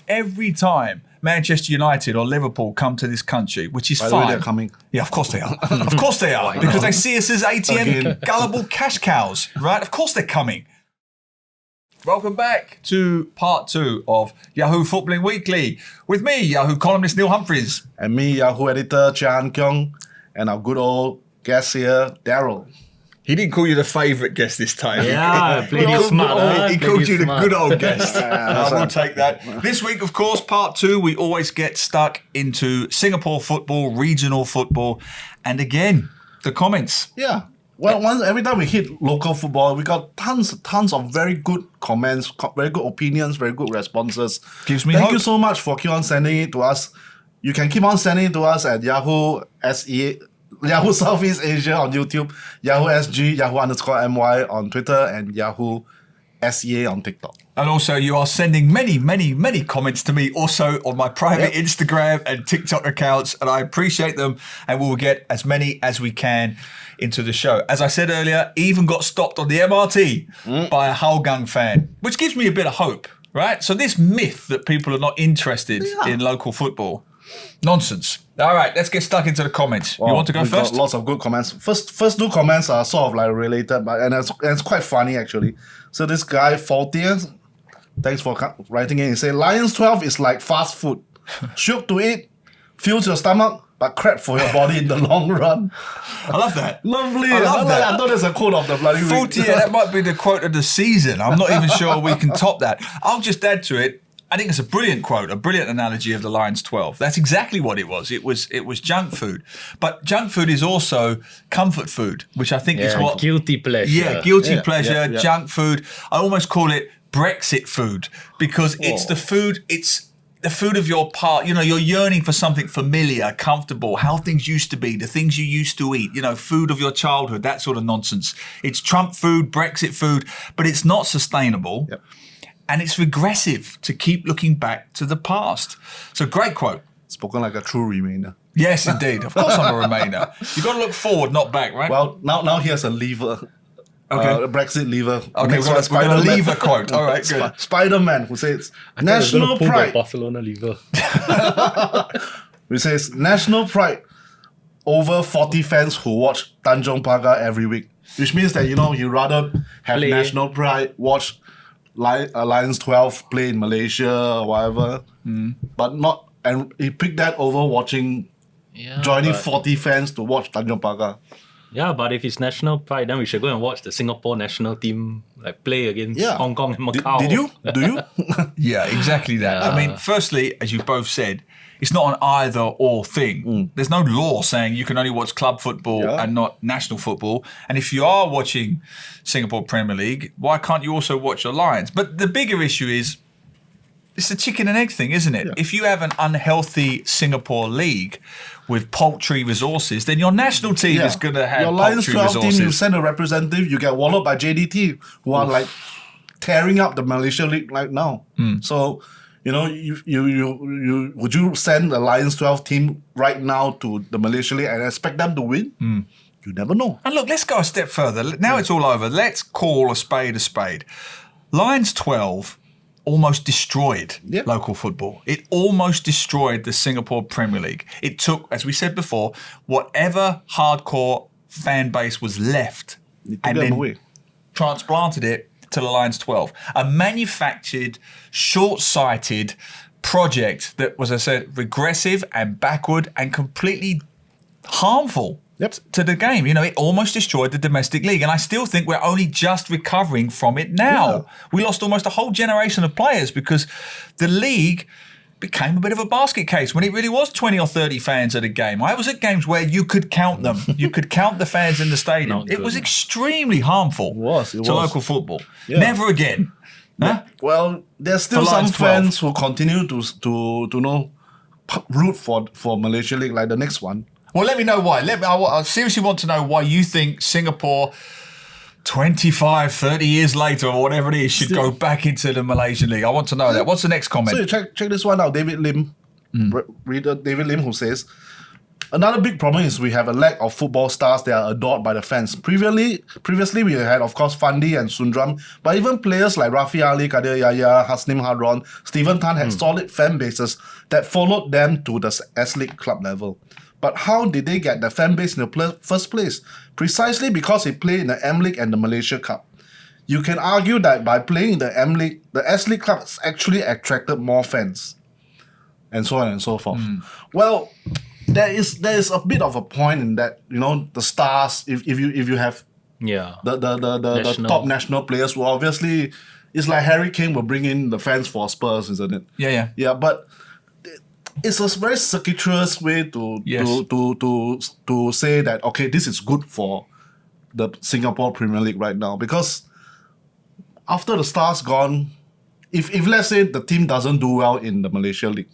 every time Manchester United or Liverpool come to this country, which is By the fine. way, they're coming. Yeah, of course they are. Of course they are. Because they see us as ATM gullible cash cows, right? Of course they're coming. Welcome back to part 2 of Yahoo Footballing Weekly with me, Yahoo columnist Neil Humphreys. And me, Yahoo editor Chia, Keong, and our good old guest here, Daryl. He didn't call you the favourite guest this time. Yeah, played it smart. He called you the good old guest. I will take that. This week, of course, part 2, we always get stuck into Singapore football, regional football, and again, the comments. Yeah. Well, every time we hit local football, we got tons of very good comments, very good opinions, very good responses. Gives me Thank hope. you so much for keep on sending it to us. You can keep on sending it to us at Yahoo Southeast Asia on YouTube, Yahoo SG, Yahoo_MY on Twitter, and Yahoo SEA on TikTok. And also, you are sending many comments to me also on my private Instagram and TikTok accounts, and I appreciate them, and we will get as many as we can into the show. As I said earlier, even got stopped on the MRT by a Hougang fan, which gives me a bit of hope, right? So this myth that people are not interested in local football, nonsense. All right, let's get stuck into the comments. You want to go first? Got lots of good comments. First 2 comments are sort of like related, but and it's quite funny actually. So this guy, Faultier, thanks for writing in. He said, Lions 12 is like fast food. Shook to eat, fills your stomach, but crap for your body in the long run. I love that. Lovely. I love that. I thought that's a quote of the bloody week. Faultier, that might be the quote of the season. I'm not even sure we can top that. I'll just add to it. I think it's a brilliant quote, a brilliant analogy of the Lions 12. That's exactly what it was. It was junk food. But junk food is also comfort food, which I think is what... Guilty pleasure. Yeah, guilty pleasure, yeah. junk food. I almost call it Brexit food because it's the food, it's the food of your part. You know, you're yearning for something familiar, comfortable, how things used to be, the things you used to eat, you know, food of your childhood, that sort of nonsense. It's Trump food, Brexit food, but it's not sustainable. Yep. And it's regressive to keep looking back to the past. So great quote. Spoken like a true Remainer. Yes, indeed. Of course I'm a Remainer. You've got to look forward, not back, right? Well, now here's a lever. Okay. A Brexit lever. Okay, we've got a lever quote. All right, good. Spider-Man, who says, We're national gonna pull the pride. Barcelona lever. Who says, national pride over 40 fans who watch Tanjong Pagar every week. Which means that, you know, you rather have Play. national pride, watch Lions 12 play in Malaysia or whatever, but not, and he picked that over watching, joining 40 fans to watch Tanjong Pagar. Yeah, but if it's national pride, then we should go and watch the Singapore national team like play against Hong Kong and Macau. Did you? Do you? Yeah, exactly that. I mean, firstly, as you both said, it's not an either or thing. There's no law saying you can only watch club football and not national football. And if you are watching Singapore Premier League, why can't you also watch your Lions? But the bigger issue is, it's a chicken and egg thing, isn't it? Yeah. If you have an unhealthy Singapore league with paltry resources, then your national team is going to have your Lions paltry 12 resources. team, you send a representative, you get walloped by JDT, who are like tearing up the Malaysia League right now. So, you know, you would you send the Lions 12 team right now to the Malaysia League and expect them to win? You never know. And look, let's go a step further. Now it's all over. Let's call a spade a spade. Lions 12 almost destroyed local football. It almost destroyed the Singapore Premier League. It took, as we said before, whatever hardcore fan base was left and then transplanted it to the Lions 12. A manufactured, short-sighted project that was, as I said, regressive and backward and completely harmful to the game. You know, it almost destroyed the domestic league. And I still think we're only just recovering from it now. Yeah. We lost almost a whole generation of players because the league became a bit of a basket case when it really was 20 or 30 fans at a game. I was at games where you could count them. You could count the fans in the stadium. It was extremely harmful to local football. Yeah. Never again. Huh? Well, there's still some fans who continue to know root for Malaysia League like the next one. Well, let me know why. I seriously want to know why you think Singapore 25, 30 years later or whatever it is should go back into the Malaysian League. I want to know that. What's the next comment? So you check this one out. David Lim, reader David Lim, who says, Another big problem is we have a lack of football stars that are adored by the fans. Previously we had, of course, Fandi and Sundram, but even players like Rafi Ali, Kadir Yahya, Hasnim Hadron, Stephen Tan had solid fan bases that followed them to the S-League club level. But how did they get the fan base in the first place? Precisely because they play in the M-League and the Malaysia Cup. You can argue that by playing in the M-League, the S-League clubs actually attracted more fans, and so on and so forth. Well, there is a bit of a point in that, the stars, if you have the top national players who obviously, it's like Harry Kane will bring in the fans for Spurs, isn't it? Yeah, but it's a very circuitous way to say that, okay, this is good for the Singapore Premier League right now, because after the stars gone, if let's say the team doesn't do well in the Malaysia League,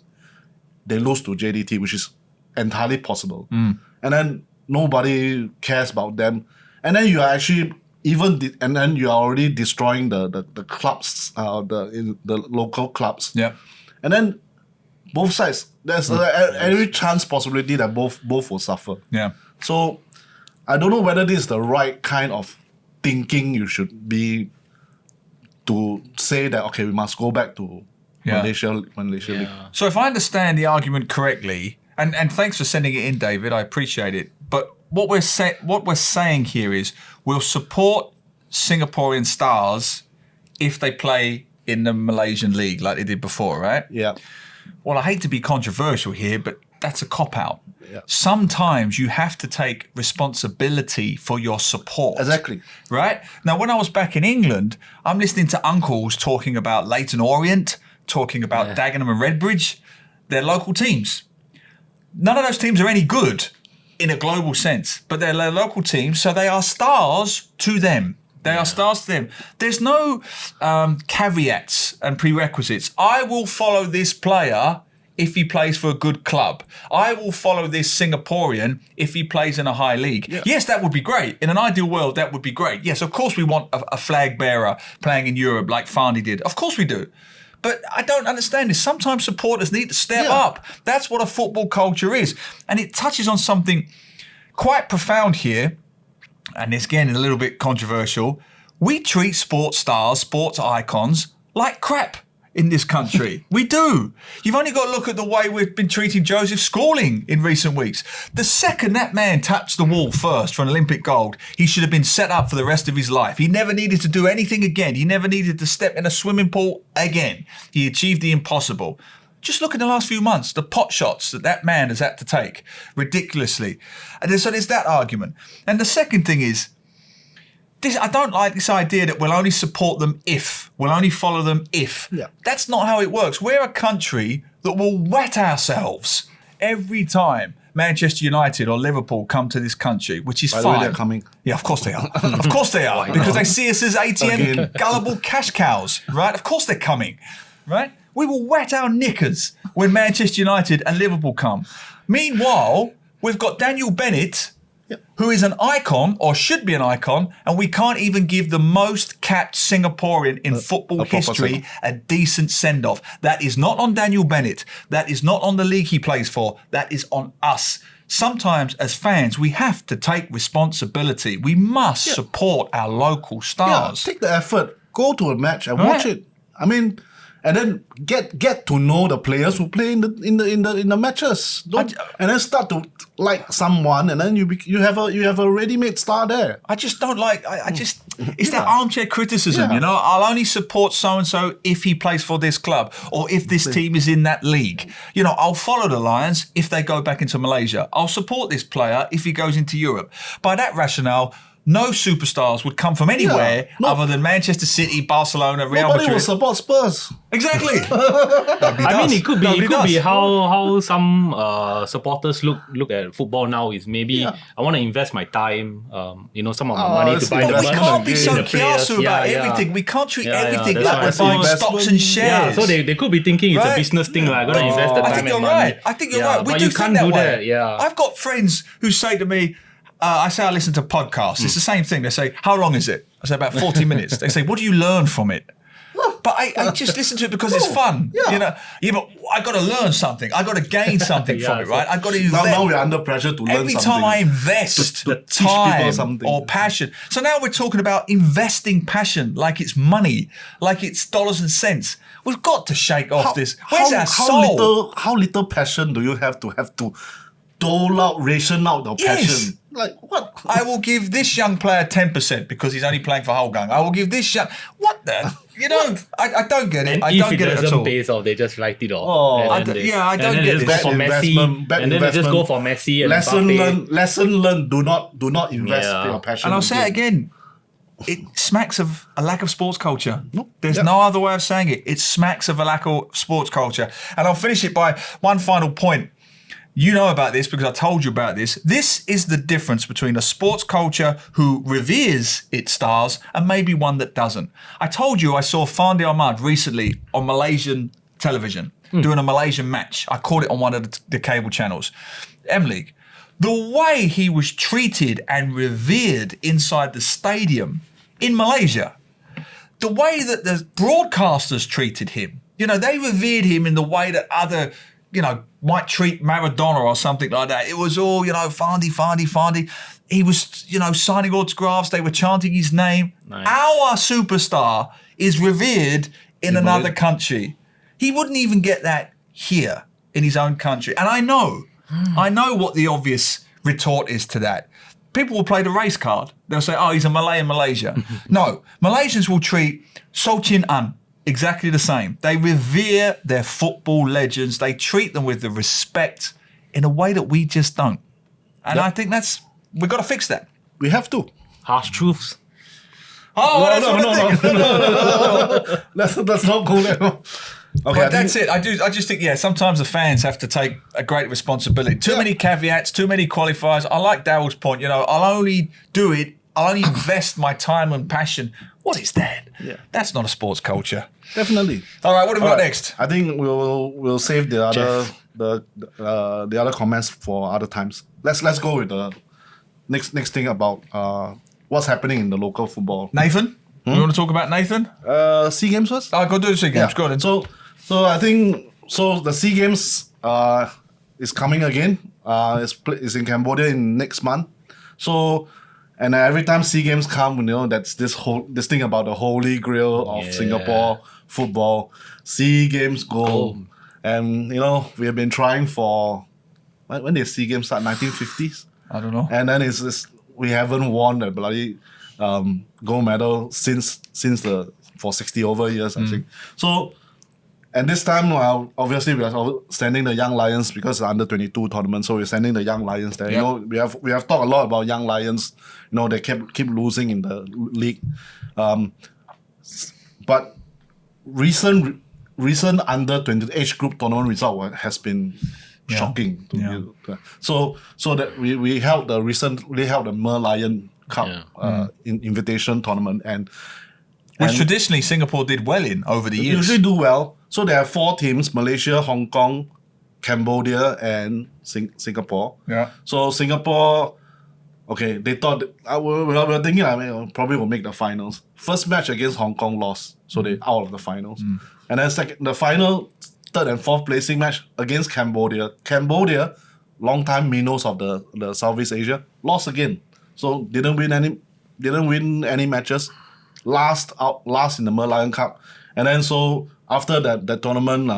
they lose to JDT, which is entirely possible. And then nobody cares about them. And then you are actually and then you are already destroying the clubs, the local clubs. Yeah. And then both sides, there's every chance possibility that both will suffer. Yeah. So I don't know whether this is the right kind of thinking you should be to say that, okay, we must go back to Malaysia League. So if I understand the argument correctly, and thanks for sending it in, David, I appreciate it. But what we're saying here is we'll support Singaporean stars if they play in the Malaysian League like they did before, right? Yeah. Well, I hate to be controversial here, but that's a cop-out. Yeah. Sometimes you have to take responsibility for your support. Exactly. Right? Now, when I was back in England, I'm listening to uncles talking about Leyton Orient, talking about Dagenham and Redbridge, their local teams. None of those teams are any good in a global sense, but they're their local teams, so they are stars to them. They are stars to them. There's no caveats and prerequisites. I will follow this player if he plays for a good club. I will follow this Singaporean if he plays in a high league. Yeah. Yes, that would be great. In an ideal world, that would be great. Yes, of course we want a flag bearer playing in Europe like Fandi did. Of course we do. But I don't understand this. Sometimes supporters need to step up. That's what a football culture is. And it touches on something quite profound here, and it's again a little bit controversial. We treat sports stars, sports icons, like crap in this country. We do. You've only got to look at the way we've been treating Joseph Schooling in recent weeks. The second that man touched the wall first for an Olympic gold, he should have been set up for the rest of his life. He never needed to do anything again. He never needed to step in a swimming pool again. He achieved the impossible. Just look in the last few months, the pot shots that man has had to take, ridiculously. And so there's that argument. And the second thing is, I don't like this idea that we'll only support them if, we'll only follow them if. Yeah. That's not how it works. We're a country that will wet ourselves every time Manchester United or Liverpool come to this country, which is By fine. the way, they're coming. Yeah, of course they are. Of course they are. Because they see us as ATM gullible cash cows, right? Of course they're coming, right? We will wet our knickers when Manchester United and Liverpool come. Meanwhile, we've got Daniel Bennett, who is an icon, or should be an icon, and we can't even give the most capped Singaporean in football history a decent send-off. That is not on Daniel Bennett. That is not on the league he plays for. That is on us. Sometimes, as fans, we have to take responsibility. We must support our local stars. Yeah, take the effort. Go to a match and watch it. I mean, and then get to know the players who play in the matches. And then start to like someone, and then you have a ready-made star there. I just don't like. It's that armchair criticism. You know, I'll only support so and so if he plays for this club or if this team is in that league. You know, I'll follow the Lions if they go back into Malaysia. I'll support this player if he goes into Europe. By that rationale, no superstars would come from anywhere other than Manchester City, Barcelona, Real Madrid. Nobody will support Spurs. Exactly. I mean, it could be how some supporters look at football now is maybe I want to invest my time, some of my money to buy the we can't be so kiasu about everything. We can't treat everything like we're buying stocks and shares. Yeah, so they could be thinking it's a business thing. Like, I'm going to invest the time and money. I think you're right. We but do you think can't that do way. that. Yeah. I've got friends who say to me, I say I listen to podcasts. It's the same thing. They say, how long is it? I say about 40 minutes. They say, what do you learn from it? But I just listen to it because it's fun. Yeah. You know, but I got to learn something. I got to gain something from it, right? I got to invest. Now we're under pressure to learn Every something. time I invest to teach people time something. or passion. So now we're talking about investing passion like it's money, like it's dollars and cents. We've got to shake off this. Where's our soul? How little passion do you have to dole out, ration out the Yes. passion? Like what? I will give this young player 10% because he's only playing for Holgang. I will give this young... What the... You know, I don't get it. And I if don't it get it at doesn't all. pay off, they just write it off. Oh, And I then don't- they- yeah, I don't and then get they this. just go for Bad Messi, investment, bad and then they just go investment. for Messi and Mbappe. Lesson learned. Do not invest Yeah. your passion. And I'll in say it game. again. It smacks of a lack of sports culture. Nope. There's Yep. no other way of saying it. It smacks of a lack of sports culture. And I'll finish it by one final point. You know about this because I told you about this. This is the difference between a sports culture who reveres its stars and maybe one that doesn't. I told you I saw Fandi Ahmad recently on Malaysian television doing a Malaysian match. I caught it on one of the cable channels, M-League. The way he was treated and revered inside the stadium in Malaysia, the way that the broadcasters treated him, you know, they revered him in the way that other, you know, might treat Maradona or something like that. It was all, you know, Fandi. He was, you know, signing autographs. They were chanting his name. Nice. Our superstar is revered in another country. He wouldn't even get that here in his own country. And I know what the obvious retort is to that. People will play the race card. They'll say, oh, he's a Malay in Malaysia. No, Malaysians will treat Sochin An exactly the same. They revere their football legends. They treat them with the respect in a way that we just don't. And I think we've got to fix that. We have to. Harsh truths. Oh, that's what I think. Let's not go there. Okay, But that's it. I just think, sometimes the fans have to take a great responsibility. Too many caveats, too many qualifiers. I like Daryl's point. You know, I'll only invest my time and passion. What is that? Yeah. That's not a sports culture. Definitely. All right, what have we got Alright, next? I think we'll save the other comments for other times. Let's go with the next thing about what's happening in the local football. Nathan? You want to talk about Nathan? SEA Games first. I'll go do the SEA Games. Go on then. So I think the SEA Games is coming again. It's in Cambodia in next month. So, and every time SEA Games come, you know, that's this thing about the holy grail of Singapore football. SEA Games go, and you know we have been trying for when did SEA Games start? 1950s. I don't know. And then we haven't won a bloody gold medal since for 60 over years, I think. So, and this time, obviously, we are sending the Young Lions because it's under 22 tournament. So we're sending the Young Lions there. Yep. You know, we have talked a lot about Young Lions. You know, they keep losing in the league. But recent under 20 age group tournament result has been shocking. So that we held the Merlion Cup invitation tournament Which traditionally Singapore did well in over the years. usually do well. So there are 4 teams: Malaysia, Hong Kong, Cambodia, and Singapore. Yeah. So Singapore, okay, they thought we were thinking probably will make the finals. First match against Hong Kong lost, so they out of the finals. And then the final 3rd and 4th placing match against Cambodia. Cambodia, long time minnows of the Southeast Asia, lost again. So didn't win any matches. Last in the Merlion Cup. And then so after that tournament,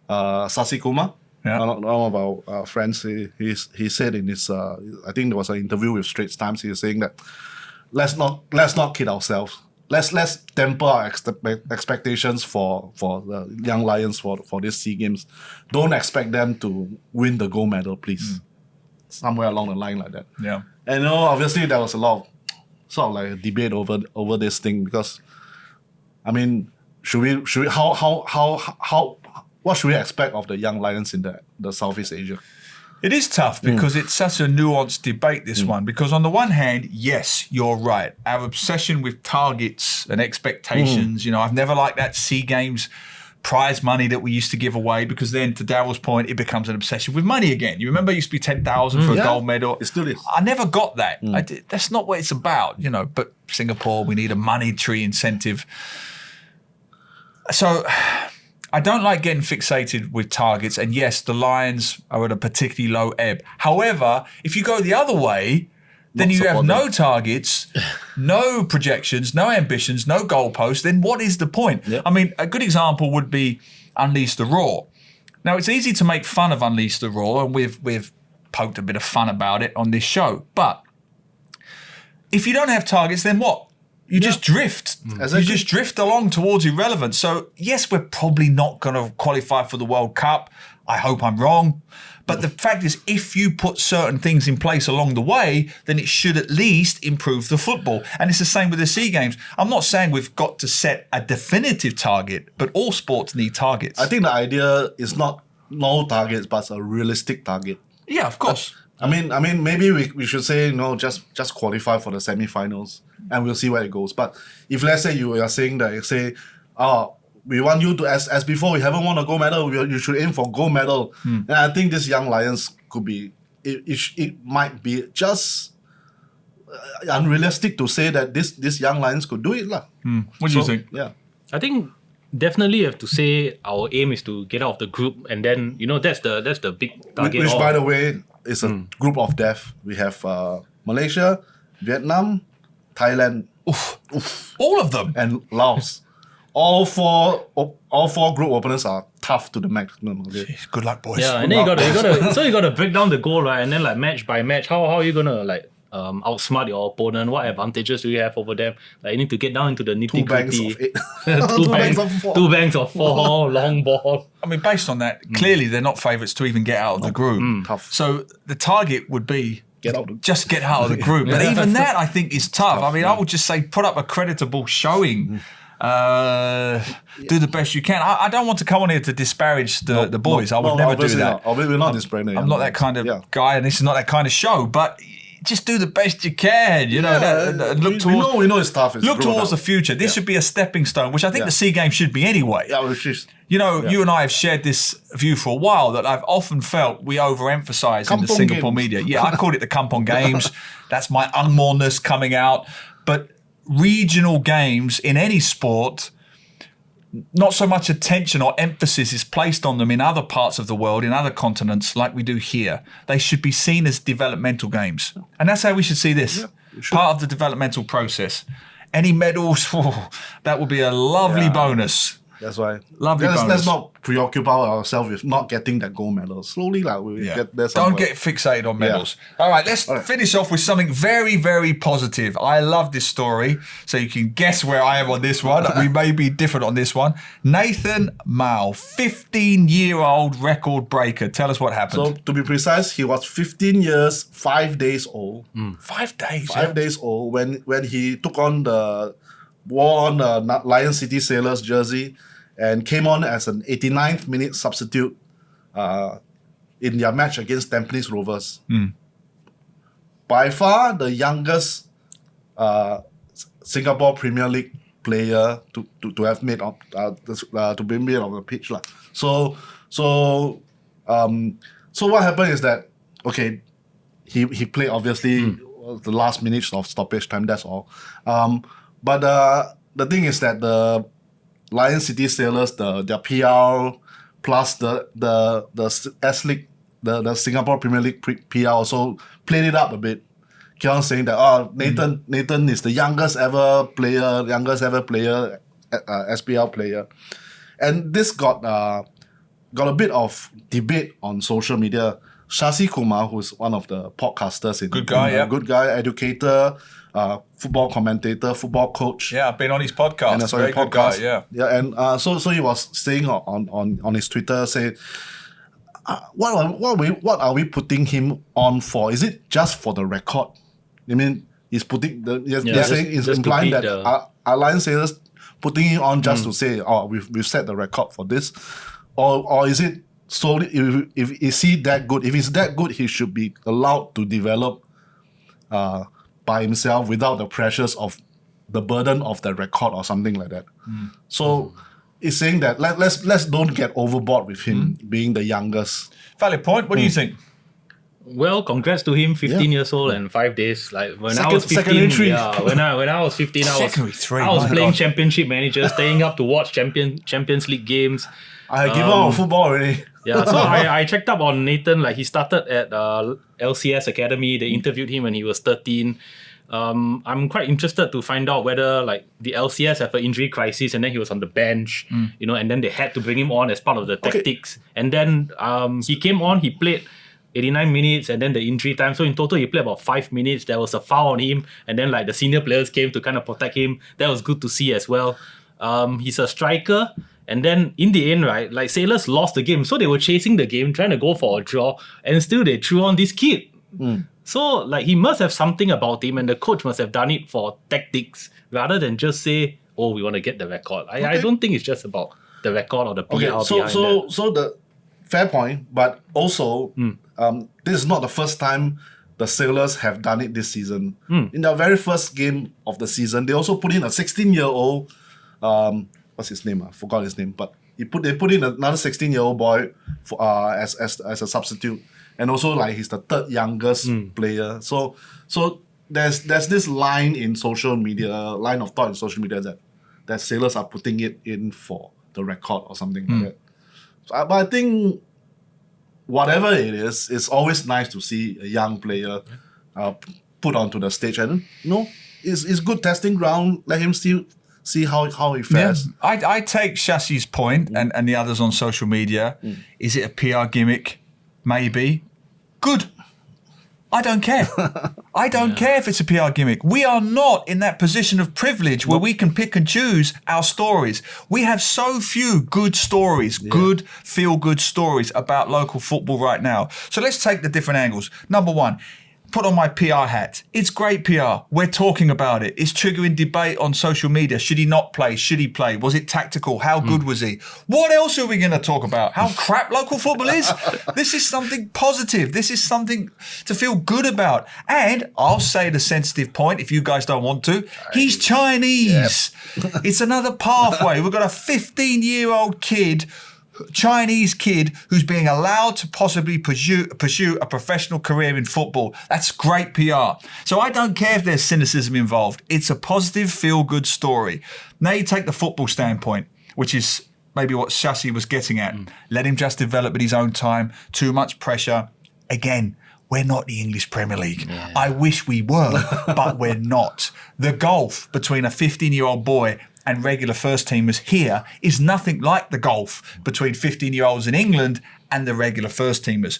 Sasi Kumar, one of our friends, he said in his I think there was an interview with Straits Times. He was saying that let's not kid ourselves. Let's temper our expectations for the Young Lions for this SEA Games. Don't expect them to win the gold medal, please. Somewhere along the line like that. Yeah. And you know, obviously there was a lot of sort of like a debate over this thing because, I mean, should we what should we expect of the Young Lions in the Southeast Asia? It is tough because it's such a nuanced debate, this one. Because on the one hand, yes, you're right. Our obsession with targets and expectations, you know, I've never liked that SEA Games prize money that we used to give away because then, to Daryl's point, it becomes an obsession with money again. You remember it used to be 10,000 for a gold medal? It still is. I never got that. That's not what it's about, you know. But Singapore, we need a monetary incentive. So I don't like getting fixated with targets. And yes, the Lions are at a particularly low ebb. However, if you go the other way, then you have no targets, no projections, no ambitions, no goalposts. Then what is the point? Yep. I mean, a good example would be Unleash the Raw. Now, it's easy to make fun of Unleash the Raw, and we've poked a bit of fun about it on this show. But if you don't have targets, then what? You just drift. You just drift along towards irrelevance. So, yes, we're probably not going to qualify for the World Cup. I hope I'm wrong. But the fact is, if you put certain things in place along the way, then it should at least improve the football. And it's the same with the SEA Games. I'm not saying we've got to set a definitive target, but all sports need targets. I think the idea is not no targets, but a realistic target. Yeah, of course. I mean, maybe we should say, just qualify for the semi-finals and we'll see where it goes. But if let's say you are saying that, we want you to, as before, we haven't won a gold medal, you should aim for gold medal. And I think this young Lions could be, it might be just unrealistic to say that this young Lions could do it. What do you think? Yeah. I think definitely you have to say our aim is to get out of the group, and then that's the big target. Which by the way, is a group of death. We have Malaysia, Vietnam, Thailand, all of them, and Laos. All four group opponents are tough to the maximum. Okay? Jeez, good luck, boys. Yeah, and then you gotta break down the goal, right? And then like match by match, how are you gonna like outsmart your opponent? What advantages do you have over them? Like you need to get down into the nitty gritty. Two banks of four, long ball. I mean, based on that, clearly they're not favourites to even get out of the group. Tough. So the target would be get out of the group. But even that, I think, is tough. I mean, I would just say put up a creditable showing. Do the best you can. I don't want to come on here to disparage the boys. I would never do that. We're not disparaging. I'm not that kind of guy, and this is not that kind of show. But just do the best you can. Look towards. We know it's tough. Look towards the future. This should be a stepping stone, which I think the SEA Games should be anyway. Yeah, which is. You and I have shared this view for a while that I've often felt we overemphasise in the Singapore media. Yeah, I called it the Kampong Games. That's my Angmorness coming out. But regional games in any sport, not so much attention or emphasis is placed on them in other parts of the world, in other continents, like we do here. They should be seen as developmental games. And that's how we should see this. Yeah, part of the developmental process. Any medals, that would be a lovely bonus. That's why. Bonus. Let's not preoccupy ourselves with not getting that gold medal. Slowly, we'll get there somewhere. Don't get fixated on medals. Yeah. All right, let's finish off with something very, very positive. I love this story, so you can guess where I am on this one. We may be different on this one. Nathan Mao, 15-year-old record breaker. Tell us what happened. So, to be precise, he was 15 years, 5 days old. 5 days? 5 days old when he took on wore on the Lion City Sailors jersey and came on as an 89th minute substitute in their match against Tampines Rovers. By far the youngest Singapore Premier League player to have made to be made on the pitch. So what happened is that he played obviously the last minutes of stoppage time, that's all. But the thing is that the Lion City Sailors, their PR plus the S League, the Singapore Premier League PR also played it up a bit. Keong saying that Nathan is the youngest ever player, SPL player, and this got a bit of debate on social media. Shashi Kumar, who's one of the podcasters, good guy, educator, football commentator, football coach. Yeah, I've been on his podcast. And very good guy. Yeah, and so he was saying on his Twitter, saying, what are we putting him on for? Is it just for the record? I mean, he's implying that our Lion Sailors putting him on just to say, we've set the record for this, or is it solely is he that good? If he's that good, he should be allowed to develop by himself without the pressures of the burden of the record or something like that. So it's saying that let's don't get overboard with him being the youngest. Valid point. What do you think? Well, congrats to him. 15 years old and 5 days. Like when I was 15, when I was 15, I was playing Championship Manager, staying up to watch Champions League games. I have given up on football already. Yeah, so I checked up on Nathan. Like, he started at LCS Academy. They interviewed him when he was 13. I'm quite interested to find out whether like the LCS have an injury crisis, and then he was on the bench, and then they had to bring him on as part of the tactics. And then he came on, he played 89 minutes, and then the injury time. So in total, he played about 5 minutes. There was a foul on him, and then like the senior players came to kind of protect him. That was good to see as well. He's a striker. And then in the end, right, like Sailors lost the game. So they were chasing the game, trying to go for a draw, and still they threw on this kid. So like he must have something about him, and the coach must have done it for tactics rather than just say, "Oh, we want to get the record." I don't think it's just about the record or the PR behind that. So the fair point, but also this is not the first time the Sailors have done it this season. In their very first game of the season, they also put in a 16-year-old. What's his name? I forgot his name, but they put in another 16-year-old boy for, as a substitute, and also like he's the third youngest player. So there's this line in social media, line of thought in social media that Sailors are putting it in for the record or something like that. So, but I think whatever it is, it's always nice to see a young player put onto the stage, and it's good testing ground. Let him see how he fares. Yeah. I take Shassi's point and the others on social media. Is it a PR gimmick? Maybe. Good. I don't care. I don't care if it's a PR gimmick. We are not in that position of privilege where we can pick and choose our stories. We have so few good stories, good feel-good stories about local football right now. So let's take the different angles. Number one, put on my PR hat. It's great PR. We're talking about it. It's triggering debate on social media. Should he not play? Should he play? Was it tactical? How good was he? What else are we going to talk about? How crap local football is? This is something positive. This is something to feel good about. And I'll say the sensitive point if you guys don't want to. He's Chinese. It's another pathway. We've got a 15-year-old kid, Chinese kid, who's being allowed to possibly pursue a professional career in football. That's great PR. So I don't care if there's cynicism involved. It's a positive, feel-good story. Now you take the football standpoint, which is maybe what Shassi was getting at. Let him just develop at his own time. Too much pressure. Again, we're not the English Premier League. Yeah. I wish we were, but we're not. The gulf between a 15-year-old boy and regular first teamers here is nothing like the gulf between 15-year-olds in England and the regular first teamers.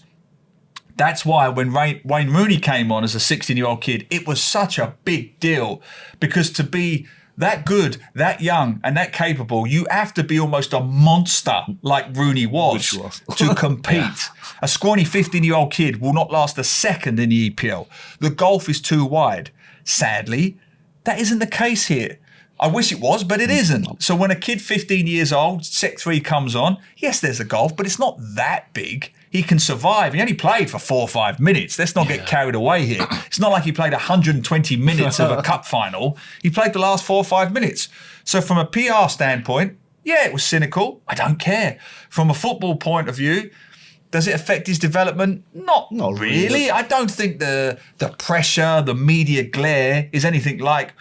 That's why when Wayne Rooney came on as a 16-year-old kid, it was such a big deal, because to be that good, that young, and that capable, you have to be almost a monster like Rooney was to compete. Yeah. A scrawny 15-year-old kid will not last a second in the EPL. The gulf is too wide. Sadly, that isn't the case here. I wish it was, but it isn't. So when a kid 15 years old, Sec 3 comes on, yes, there's a gulf, but it's not that big. He can survive. He only played for 4 or 5 minutes. Let's not get carried away here. It's not like he played 120 minutes of a cup final. He played the last 4 or 5 minutes. So from a PR standpoint, yeah, it was cynical. I don't care. From a football point of view, does it affect his development? Not really. I don't think the pressure, the media glare is anything like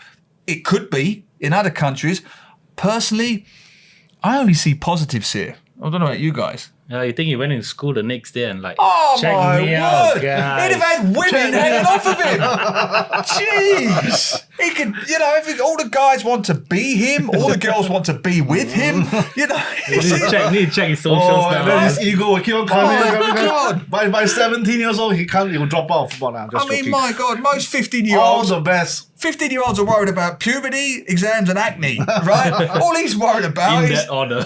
it could be in other countries. Personally, I only see positives here. I don't know about you guys. You think he went in school the next day and like, check me out, guys. He'd have had women hanging off of him. Jeez. He could, if all the guys want to be him, all the girls want to be with him, Need to check his socials now. And then his ego will keep on coming. God. By 17 years old, he will drop out of football now. My God, most 15-year-olds. All the best. 15-year-olds are worried about puberty, exams, and acne, right? All he's worried about that order.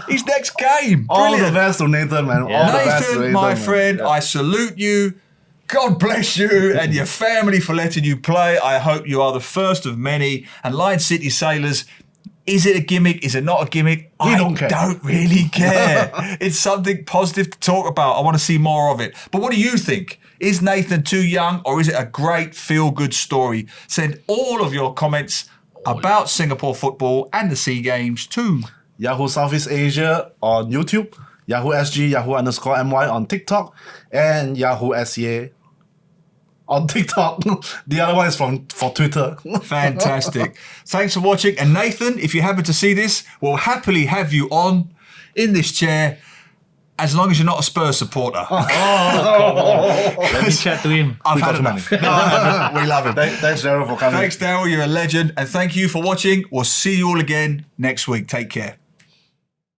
His next game. All the best to Nathan, man. Yeah. All the best to Nathan, Nathan, my friend, I salute you. God bless you and your family for letting you play. I hope you are the first of many. And Lion City Sailors, is it a gimmick? Is it not a gimmick? I don't really care. It's something positive to talk about. I want to see more of it. But what do you think? Is Nathan too young, or is it a great feel-good story? Send all of your comments about Singapore football and the SEA Games to Yahoo Southeast Asia on YouTube, Yahoo SG, Yahoo_MY on TikTok, and Yahoo SEA on TikTok. The other one is for Twitter. Fantastic. Thanks for watching. And Nathan, if you happen to see this, we'll happily have you on in this chair, as long as you're not a Spurs supporter. Let me chat to him. I've had got enough. No, we love him. Thanks, Daryl, for coming. Thanks, Daryl. You're a legend. And thank you for watching. We'll see you all again next week. Take care.